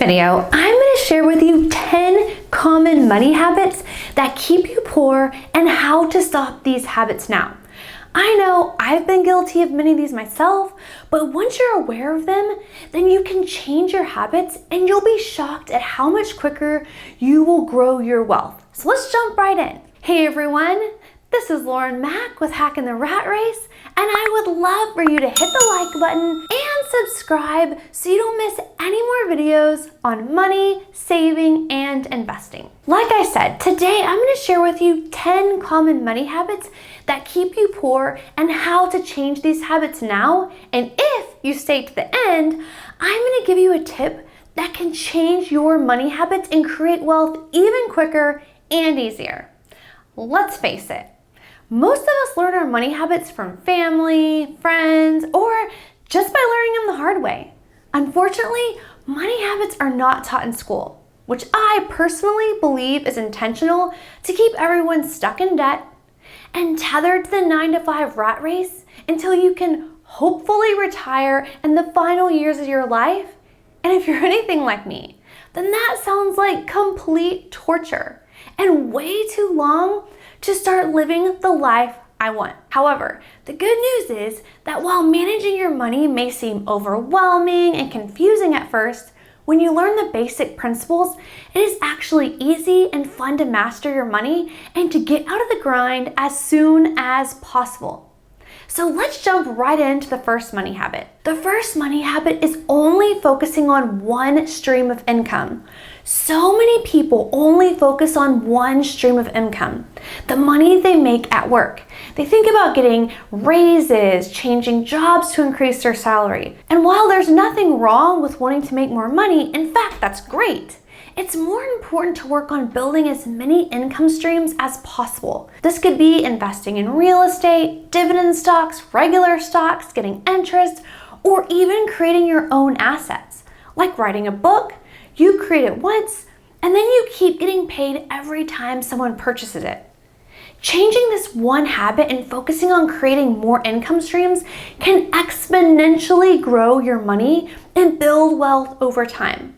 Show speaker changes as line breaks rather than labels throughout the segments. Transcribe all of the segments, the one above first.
video, I'm going to share with you 10 common money habits that keep you poor and how to stop these habits now. I know I've been guilty of many of these myself, but once you're aware of them, then you can change your habits and you'll be shocked at how much quicker you will grow your wealth. So let's jump right in. Hey everyone, this is Lauren Mack with Hacking the Rat Race, and I would love for you to hit the like button and subscribe so you don't miss any more videos on money, saving, and investing. Like I said, today I'm going to share with you 10 common money habits that keep you poor and how to change these habits now. And if you stay to the end, I'm going to give you a tip that can change your money habits and create wealth even quicker and easier. Let's face it, most of us learn our money habits from family, friends, or just by learning them the hard way. Unfortunately, money habits are not taught in school, which I personally believe is intentional to keep everyone stuck in debt and tethered to the 9-to-5 rat race until you can hopefully retire in the final years of your life. And if you're anything like me, then that sounds like complete torture and way too long to start living the life I want. However, the good news is that while managing your money may seem overwhelming and confusing at first, when you learn the basic principles, it is actually easy and fun to master your money and to get out of the grind as soon as possible. So let's jump right into the first money habit. The first money habit is only focusing on one stream of income. So many people only focus on one stream of income, the money they make at work. They think about getting raises, changing jobs to increase their salary. And while there's nothing wrong with wanting to make more money, in fact, that's great. It's more important to work on building as many income streams as possible. This could be investing in real estate, dividend stocks, regular stocks, getting interest, or even creating your own assets. Like writing a book, you create it once, and then you keep getting paid every time someone purchases it. Changing this one habit and focusing on creating more income streams can exponentially grow your money and build wealth over time.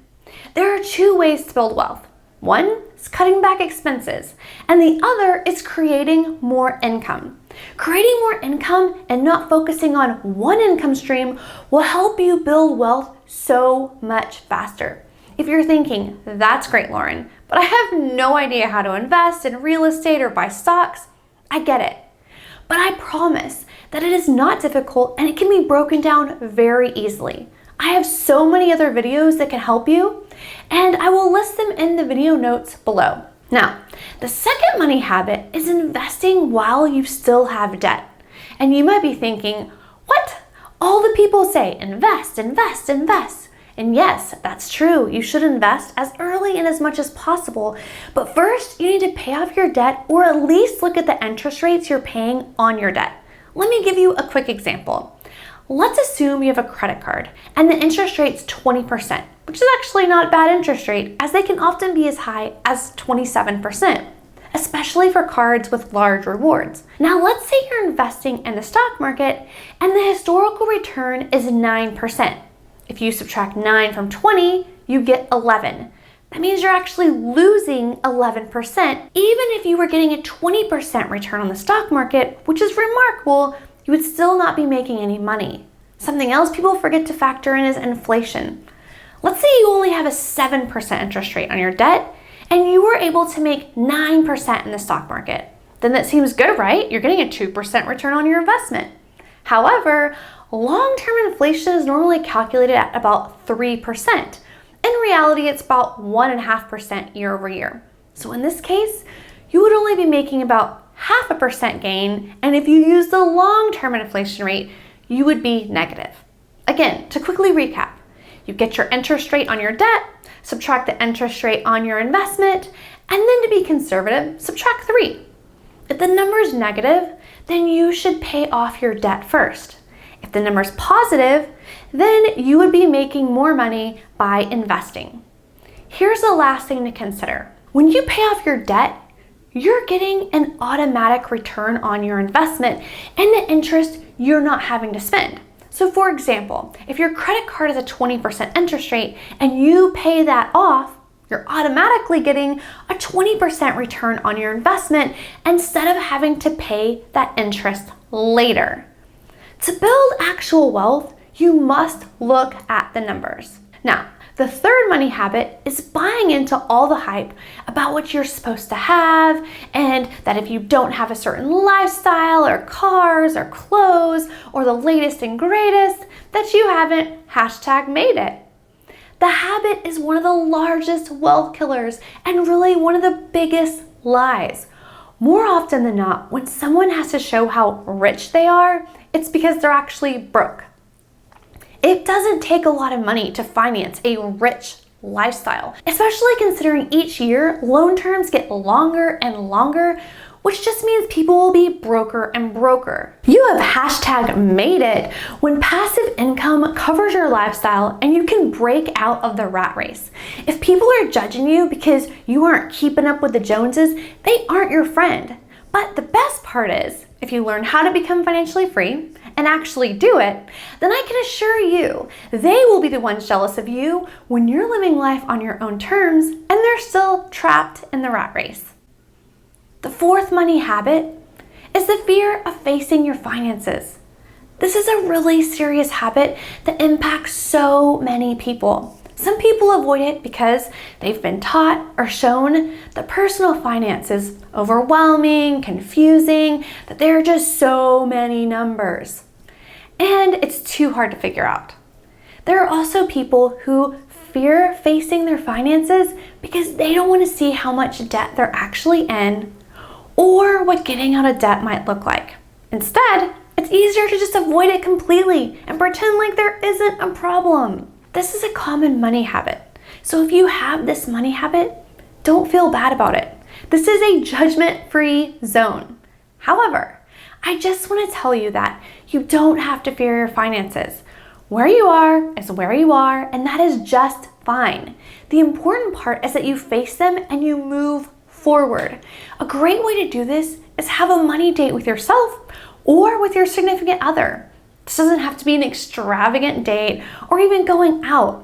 There are two ways to build wealth. One is cutting back expenses, and the other is creating more income. Creating more income and not focusing on one income stream will help you build wealth so much faster. If you're thinking, that's great, Lauren, but I have no idea how to invest in real estate or buy stocks, I get it. But I promise that it is not difficult and it can be broken down very easily. I have so many other videos that can help you, and I will list them in the video notes below. Now, the second money habit is investing while you still have debt. And you might be thinking, what? All the people say invest, invest, invest. And yes, that's true. You should invest as early and as much as possible. But first, you need to pay off your debt or at least look at the interest rates you're paying on your debt. Let me give you a quick example. Let's assume you have a credit card and the interest rate's 20%, which is actually not a bad interest rate as they can often be as high as 27%, especially for cards with large rewards. Now let's say you're investing in the stock market and the historical return is 9%. If you subtract 9 from 20, you get 11. That means you're actually losing 11%, even if you were getting a 20% return on the stock market, which is remarkable. You would still not be making any money. Something else people forget to factor in is inflation. Let's say you only have a 7% interest rate on your debt and you were able to make 9% in the stock market. Then that seems good, right? You're getting a 2% return on your investment. However, long-term inflation is normally calculated at about 3%. In reality, it's about 1.5% year over year. So in this case, you would only be making about 0.5% gain, and if you use the long-term inflation rate, you would be negative. Again, to quickly recap, you get your interest rate on your debt, subtract the interest rate on your investment, and then to be conservative, subtract 3. If the number is negative, then you should pay off your debt first. If the number is positive, then you would be making more money by investing. Here's the last thing to consider. When you pay off your debt, you're getting an automatic return on your investment and the interest you're not having to spend. So for example, if your credit card is a 20% interest rate and you pay that off, you're automatically getting a 20% return on your investment instead of having to pay that interest later. To build actual wealth, you must look at the numbers. Now, the third money habit is buying into all the hype about what you're supposed to have, and that if you don't have a certain lifestyle or cars or clothes or the latest and greatest, that you haven't #made it. The habit is one of the largest wealth killers and really one of the biggest lies. More often than not, when someone has to show how rich they are, it's because they're actually broke. It doesn't take a lot of money to finance a rich lifestyle, especially considering each year loan terms get longer and longer, which just means people will be broker and broker. You have #made it when passive income covers your lifestyle and you can break out of the rat race. If people are judging you because you aren't keeping up with the Joneses, they aren't your friend. But the best part is, if you learn how to become financially free and actually do it, then I can assure you, they will be the ones jealous of you when you're living life on your own terms and they're still trapped in the rat race. The fourth money habit is the fear of facing your finances. This is a really serious habit that impacts so many people. Some people avoid it because they've been taught or shown that personal finance is overwhelming, confusing, that there are just so many numbers, and it's too hard to figure out. There are also people who fear facing their finances because they don't want to see how much debt they're actually in or what getting out of debt might look like. Instead, it's easier to just avoid it completely and pretend like there isn't a problem. This is a common money habit. So if you have this money habit, don't feel bad about it. This is a judgment-free zone. However, I just want to tell you that you don't have to fear your finances. Where you are is where you are, and that is just fine. The important part is that you face them and you move forward. A great way to do this is have a money date with yourself or with your significant other. This doesn't have to be an extravagant date or even going out.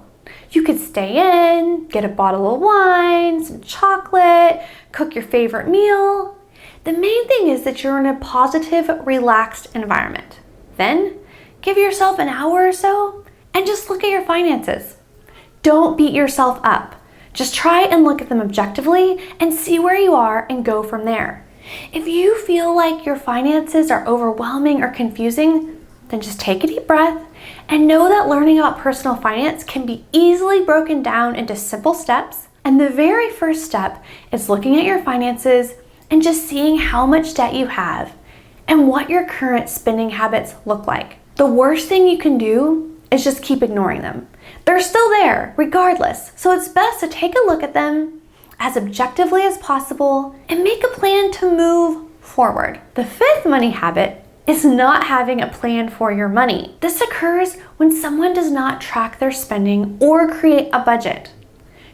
You could stay in, get a bottle of wine, some chocolate, cook your favorite meal. The main thing is that you're in a positive, relaxed environment. Then, give yourself an hour or so and just look at your finances. Don't beat yourself up. Just try and look at them objectively and see where you are and go from there. If you feel like your finances are overwhelming or confusing, then just take a deep breath and know that learning about personal finance can be easily broken down into simple steps. And the very first step is looking at your finances and just seeing how much debt you have and what your current spending habits look like. The worst thing you can do is just keep ignoring them. They're still there regardless, so it's best to take a look at them as objectively as possible and make a plan to move forward. The fifth money habit is not having a plan for your money. This occurs when someone does not track their spending or create a budget.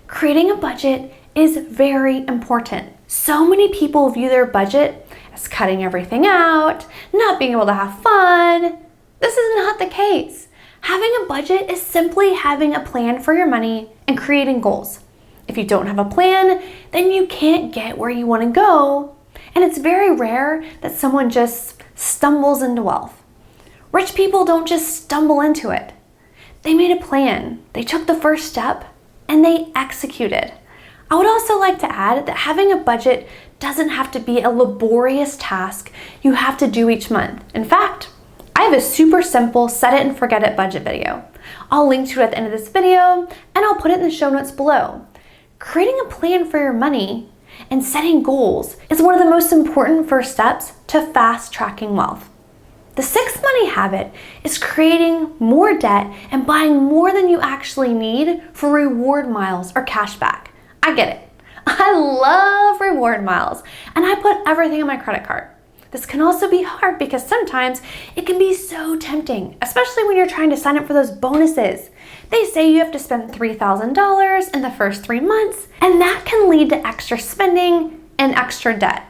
Creating a budget is very important. So many people view their budget as cutting everything out, not being able to have fun. This is not the case. Having a budget is simply having a plan for your money and creating goals. If you don't have a plan, then you can't get where you want to go. And it's very rare that someone just stumbles into wealth. Rich people don't just stumble into it. They made a plan, they took the first step, and they executed. I would also like to add that having a budget doesn't have to be a laborious task you have to do each month. In fact, I have a super simple set it and forget it budget video. I'll link to it at the end of this video, and I'll put it in the show notes below. Creating a plan for your money and setting goals is one of the most important first steps to fast tracking wealth. The sixth money habit is creating more debt and buying more than you actually need for reward miles or cash back. I get it. I love reward miles and I put everything on my credit card. This can also be hard because sometimes it can be so tempting, especially when you're trying to sign up for those bonuses. They say you have to spend $3,000 in the first 3 months, and that can lead to extra spending and extra debt.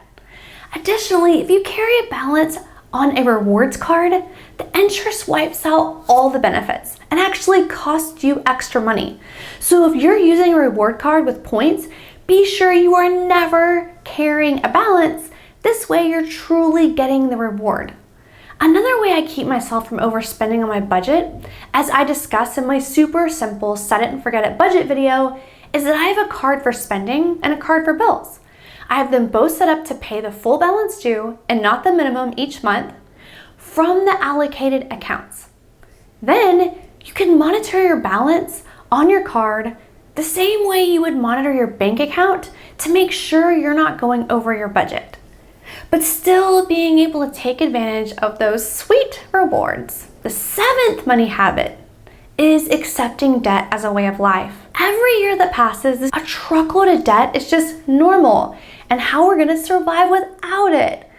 Additionally, if you carry a balance on a rewards card, the interest wipes out all the benefits and actually costs you extra money. So if you're using a reward card with points, be sure you are never carrying a balance. This way you're truly getting the reward. Another way I keep myself from overspending on my budget, as I discussed in my super simple set it and forget it budget video, is that I have a card for spending and a card for bills. I have them both set up to pay the full balance due and not the minimum each month from the allocated accounts. Then you can monitor your balance on your card the same way you would monitor your bank account to make sure you're not going over your budget, but still being able to take advantage of those sweet rewards. The 7th money habit is accepting debt as a way of life. Every year that passes, a truckload of debt is just normal, and how we're gonna survive without it.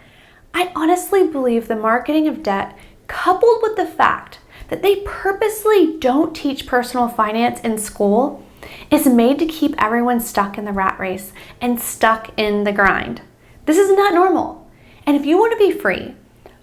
I honestly believe the marketing of debt, coupled with the fact that they purposely don't teach personal finance in school, is made to keep everyone stuck in the rat race and stuck in the grind. This is not normal. And if you want to be free,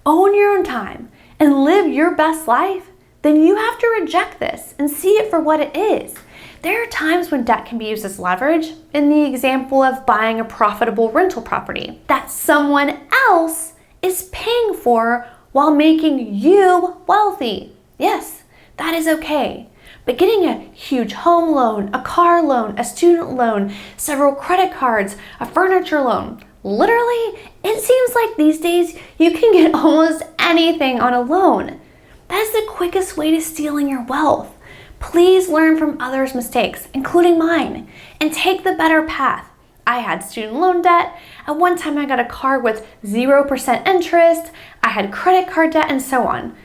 own your own time, and live your best life, then you have to reject this and see it for what it is. There are times when debt can be used as leverage, in the example of buying a profitable rental property that someone else is paying for while making you wealthy. Yes, that is okay. But getting a huge home loan, a car loan, a student loan, several credit cards, a furniture loan, literally, it seems like these days you can get almost anything on a loan. That is the quickest way to stealing your wealth. Please learn from others' mistakes, including mine, and take the better path. I had student loan debt. At one time I got a car with 0% interest. I had credit card debt and so on.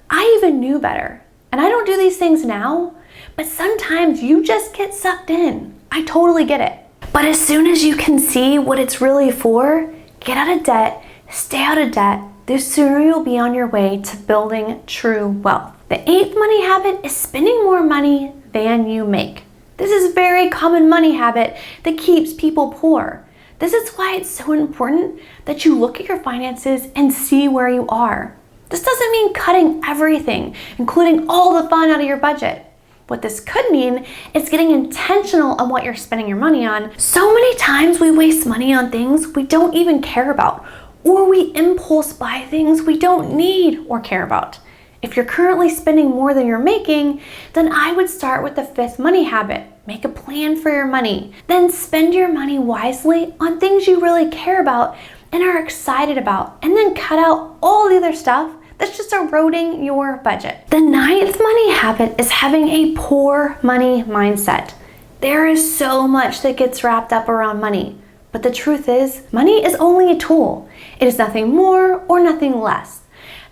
I even knew better. And I don't do these things now, but sometimes you just get sucked in. I totally get it. But as soon as you can see what it's really for, get out of debt, stay out of debt, the sooner you'll be on your way to building true wealth. The 8th money habit is spending more money than you make. This is a very common money habit that keeps people poor. This is why it's so important that you look at your finances and see where you are. This doesn't mean cutting everything, including all the fun out of your budget. What this could mean is getting intentional on what you're spending your money on. So many times we waste money on things we don't even care about, or we impulse buy things we don't need or care about. If you're currently spending more than you're making, then I would start with the 5th money habit. Make a plan for your money. Then spend your money wisely on things you really care about and are excited about, and then cut out all the other stuff that's just eroding your budget. The 9th money habit is having a poor money mindset. There is so much that gets wrapped up around money, but the truth is, money is only a tool. It is nothing more or nothing less.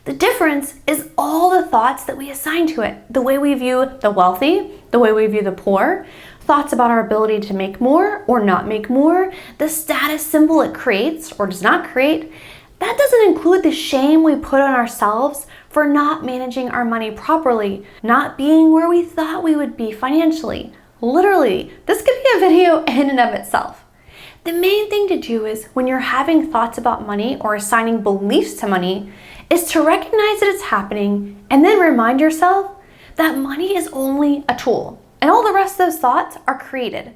The difference is all the thoughts that we assign to it, the way we view the wealthy, the way we view the poor, thoughts about our ability to make more or not make more, the status symbol it creates or does not create. That doesn't include the shame we put on ourselves for not managing our money properly, not being where we thought we would be financially. Literally, this could be a video in and of itself. The main thing to do is when you're having thoughts about money or assigning beliefs to money is to recognize that it's happening and then remind yourself that money is only a tool and all the rest of those thoughts are created.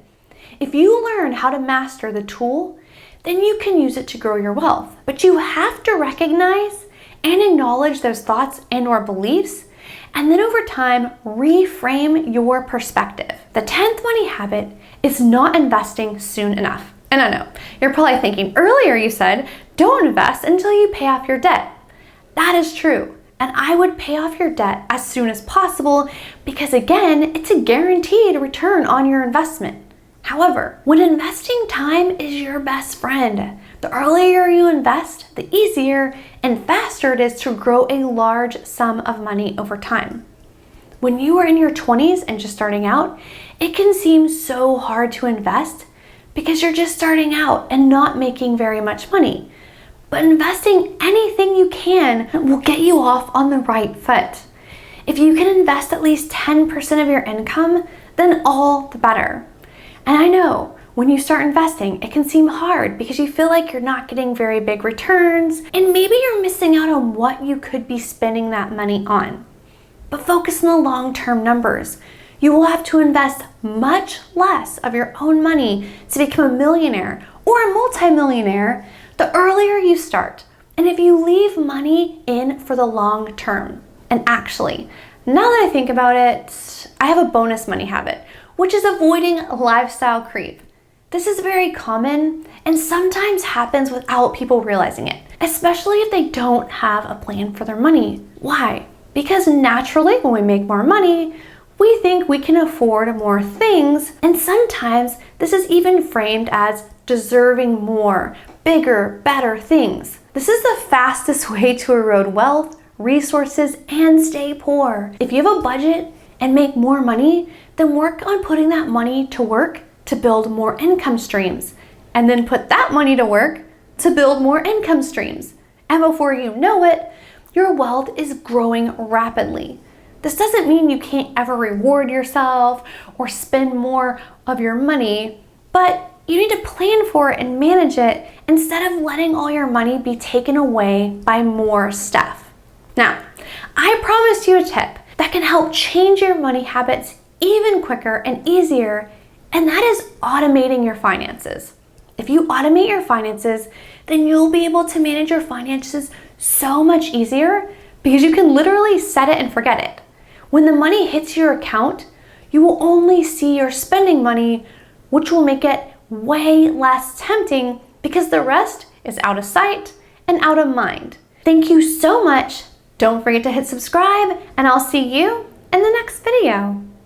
If you learn how to master the tool, then you can use it to grow your wealth. But you have to recognize and acknowledge those thoughts and or beliefs, and then over time, reframe your perspective. The 10th money habit is not investing soon enough. And I know, you're probably thinking, earlier you said, don't invest until you pay off your debt. That is true. And I would pay off your debt as soon as possible because again, it's a guaranteed return on your investment. However, when investing time is your best friend, the earlier you invest, the easier and faster it is to grow a large sum of money over time. When you are in your 20s and just starting out, it can seem so hard to invest because you're just starting out and not making very much money. But investing anything you can will get you off on the right foot. If you can invest at least 10% of your income, then all the better. And I know when you start investing, it can seem hard because you feel like you're not getting very big returns, and maybe you're missing out on what you could be spending that money on. But focus on the long-term numbers. You will have to invest much less of your own money to become a millionaire or a multimillionaire the earlier you start, and if you leave money in for the long term. And actually, now that I think about it, I have a bonus money habit, which is avoiding lifestyle creep. This is very common and sometimes happens without people realizing it, especially if they don't have a plan for their money. Why? Because naturally, when we make more money, we think we can afford more things, and sometimes this is even framed as deserving more, bigger, better things. This is the fastest way to erode wealth, resources, and stay poor. If you have a budget and make more money, then work on putting that money to work to build more income streams, and then put that money to work to build more income streams. And before you know it, your wealth is growing rapidly. This doesn't mean you can't ever reward yourself or spend more of your money, but you need to plan for it and manage it instead of letting all your money be taken away by more stuff. Now, I promised you a tip that can help change your money habits even quicker and easier, and that is automating your finances. If you automate your finances, then you'll be able to manage your finances so much easier because you can literally set it and forget it. When the money hits your account, you will only see your spending money, which will make it way less tempting because the rest is out of sight and out of mind. Thank you so much. Don't forget to hit subscribe, and I'll see you in the next video.